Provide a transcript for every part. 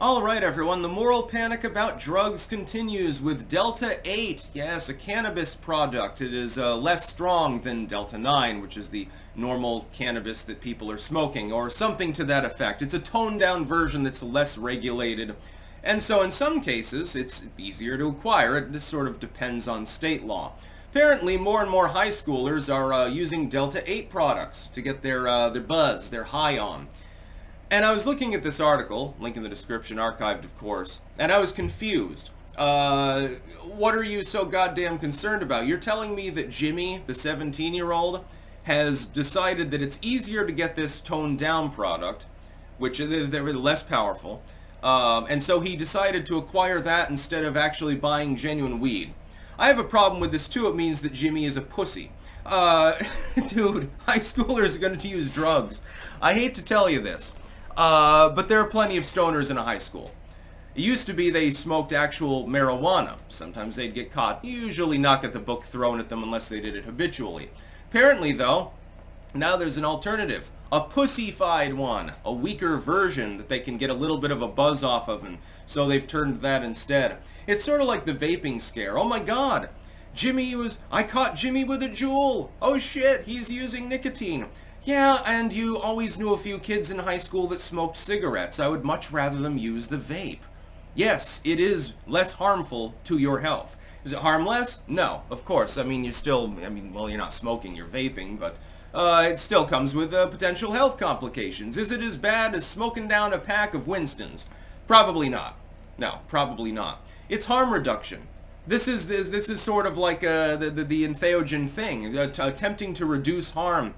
Alright everyone, the moral panic about drugs continues with Delta-8. Yes, a cannabis product. It is less strong than Delta-9, which is the normal cannabis that people are smoking, or something to that effect. It's a toned-down version that's less regulated. And so in some cases, it's easier to acquire it. This sort of depends on state law. Apparently, more and more high schoolers are using Delta-8 products to get their buzz, their high on. And I was looking at this article, link in the description, archived of course, and I was confused. What are you so goddamn concerned about? You're telling me that Jimmy, the 17-year-old, has decided that it's easier to get this toned down product, which they're less powerful, and so he decided to acquire that instead of actually buying genuine weed. I have a problem with this too. It means that Jimmy is a pussy. Dude, high schoolers are going to use drugs. I hate to tell you this. But there are plenty of stoners in a high school. It used to be they smoked actual marijuana. Sometimes they'd get caught, usually not get the book thrown at them unless they did it habitually. Apparently, though, now there's an alternative. A pussy-fied one. A weaker version that they can get a little bit of a buzz off of, and so they've turned that instead. It's sort of like the vaping scare. Oh my god! I caught Jimmy with a Juul! Oh shit, he's using nicotine! Yeah, and you always knew a few kids in high school that smoked cigarettes. I would much rather them use the vape. Yes, it is less harmful to your health. Is it harmless? No, of course. I mean, you're not smoking, you're vaping, but it still comes with potential health complications. Is it as bad as smoking down a pack of Winstons? Probably not. No, probably not. It's harm reduction. This is sort of like the entheogen thing, attempting to reduce harm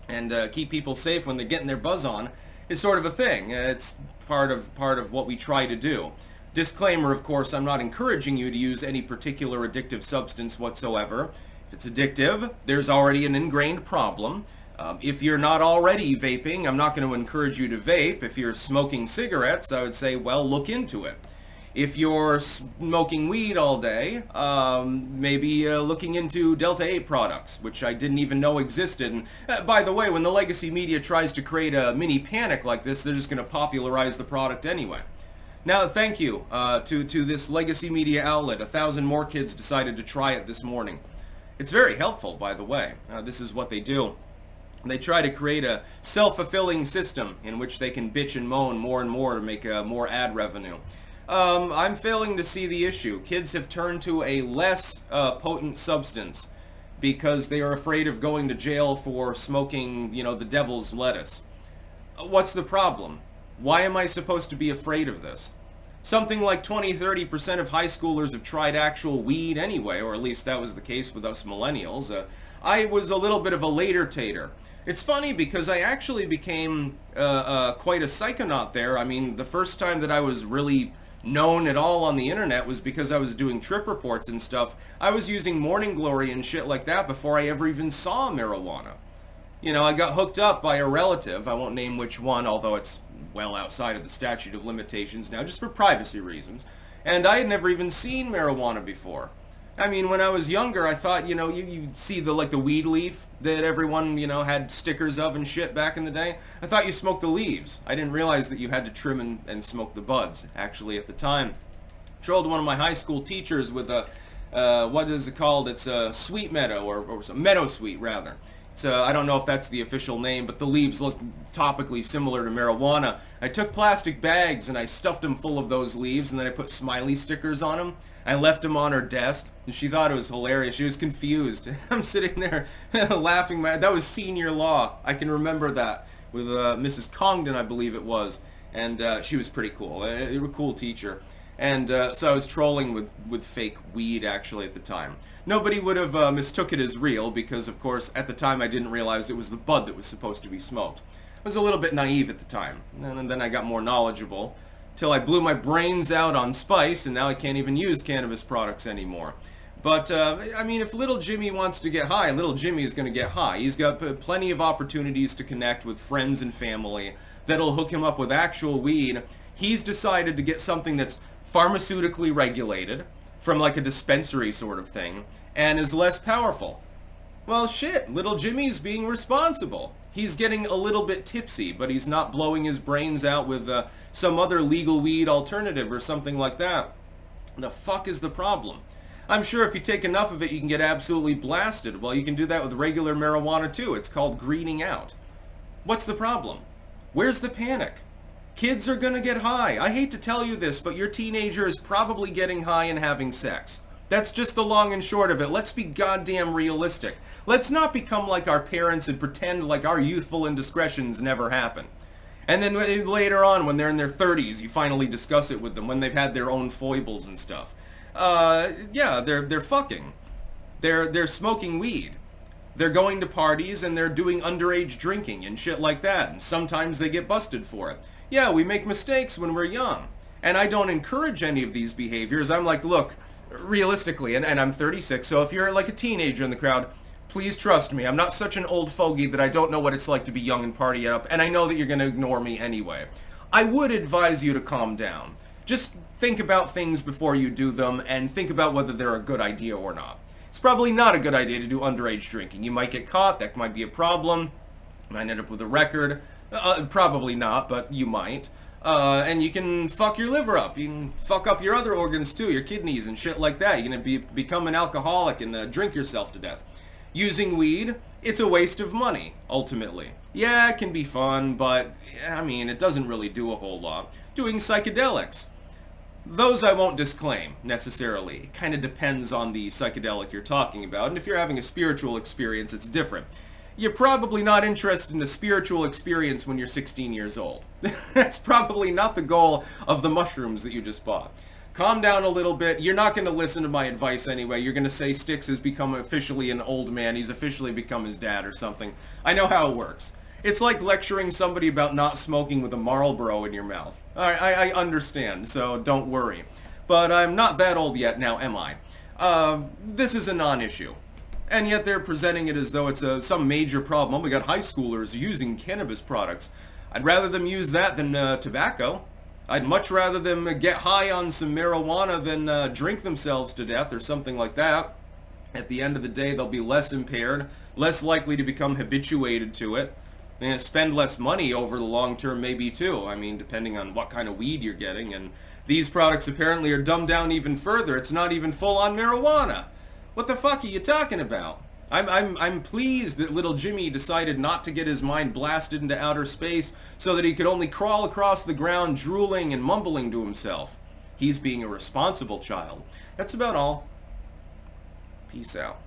and keep people safe when they're getting their buzz on is sort of a thing. It's part of what we try to do. Disclaimer, of course, I'm not encouraging you to use any particular addictive substance whatsoever. If it's addictive, there's already an ingrained problem. If you're not already vaping, I'm not going to encourage you to vape. If you're smoking cigarettes, I would say, well, look into it. If you're smoking weed all day, maybe looking into Delta-8 products, which I didn't even know existed. And by the way, when the legacy media tries to create a mini panic like this, they're just going to popularize the product anyway. Now, thank you to this legacy media outlet. 1,000 more kids decided to try it this morning. It's very helpful, by the way. This is what they do. They try to create a self-fulfilling system in which they can bitch and moan more and more to make more ad revenue. I'm failing to see the issue. Kids have turned to a less potent substance because they are afraid of going to jail for smoking, the devil's lettuce. What's the problem? Why am I supposed to be afraid of this? Something like 20-30% of high schoolers have tried actual weed anyway, or at least that was the case with us millennials. I was a little bit of a later tater. It's funny because I actually became quite a psychonaut there. I mean, the first time that I was really known at all on the internet was because I was doing trip reports and stuff. I was using Morning Glory and shit like that before I ever even saw marijuana. I got hooked up by a relative. I won't name which one, although it's well outside of the statute of limitations now, just for privacy reasons. And I had never even seen marijuana before. I mean, when I was younger, I thought, you see the weed leaf that everyone, had stickers of and shit back in the day. I thought you smoked the leaves. I didn't realize that you had to trim and smoke the buds, actually, at the time. Trolled one of my high school teachers with what is it called? It's a sweet meadow, or meadow sweet, rather. I don't know if that's the official name, but the leaves look topically similar to marijuana. I took plastic bags and I stuffed them full of those leaves, and then I put smiley stickers on them. I left them on her desk, and she thought it was hilarious. She was confused. I'm sitting there laughing. That was senior law. I can remember that with Mrs. Congdon, I believe it was, and she was pretty cool. A cool teacher. And so I was trolling with fake weed, actually, at the time. Nobody would have mistook it as real because, of course, at the time I didn't realize it was the bud that was supposed to be smoked. I was a little bit naive at the time, and then I got more knowledgeable till I blew my brains out on spice, and now I can't even use cannabis products anymore. But, I mean, if little Jimmy wants to get high, little Jimmy is going to get high. He's got plenty of opportunities to connect with friends and family that'll hook him up with actual weed. He's decided to get something that's pharmaceutically regulated, from like a dispensary sort of thing, and is less powerful. Well, shit, little Jimmy's being responsible. He's getting a little bit tipsy, but he's not blowing his brains out with some other legal weed alternative or something like that. The fuck is the problem? I'm sure if you take enough of it, you can get absolutely blasted. Well, you can do that with regular marijuana too. It's called greening out. What's the problem? Where's the panic? Kids are gonna get high. I hate to tell you this, but your teenager is probably getting high and having sex. That's just the long and short of it. Let's be goddamn realistic. Let's not become like our parents and pretend like our youthful indiscretions never happen. And then later on, when they're in their 30s, you finally discuss it with them, when they've had their own foibles and stuff. Yeah, they're fucking. They're smoking weed. They're going to parties and they're doing underage drinking and shit like that. And sometimes they get busted for it. Yeah, we make mistakes when we're young. And I don't encourage any of these behaviors. I'm like, look, realistically, and I'm 36, so if you're like a teenager in the crowd, please trust me. I'm not such an old fogey that I don't know what it's like to be young and party up, and I know that you're going to ignore me anyway. I would advise you to calm down. Just think about things before you do them, and think about whether they're a good idea or not. It's probably not a good idea to do underage drinking. You might get caught, that might be a problem, you might end up with a record. Probably not, but you might. And you can fuck your liver up. You can fuck up your other organs too, your kidneys and shit like that. You're gonna become an alcoholic and drink yourself to death. Using weed, it's a waste of money, ultimately. Yeah, it can be fun, but, I mean, it doesn't really do a whole lot. Doing psychedelics. Those I won't disclaim, necessarily. It kind of depends on the psychedelic you're talking about, and if you're having a spiritual experience, it's different. You're probably not interested in a spiritual experience when you're 16 years old. That's probably not the goal of the mushrooms that you just bought. Calm down a little bit. You're not going to listen to my advice anyway. You're going to say Styx has become officially an old man. He's officially become his dad or something. I know how it works. It's like lecturing somebody about not smoking with a Marlboro in your mouth. I understand, so don't worry. But I'm not that old yet now, am I? This is a non-issue. And yet they're presenting it as though it's some major problem. Oh my god, high schoolers using cannabis products. I'd rather them use that than tobacco. I'd much rather them get high on some marijuana than drink themselves to death or something like that. At the end of the day, they'll be less impaired, less likely to become habituated to it, and spend less money over the long term maybe too. I mean, depending on what kind of weed you're getting. And these products apparently are dumbed down even further. It's not even full-on marijuana. What the fuck are you talking about? I'm pleased that little Jimmy decided not to get his mind blasted into outer space so that he could only crawl across the ground drooling and mumbling to himself. He's being a responsible child. That's about all. Peace out.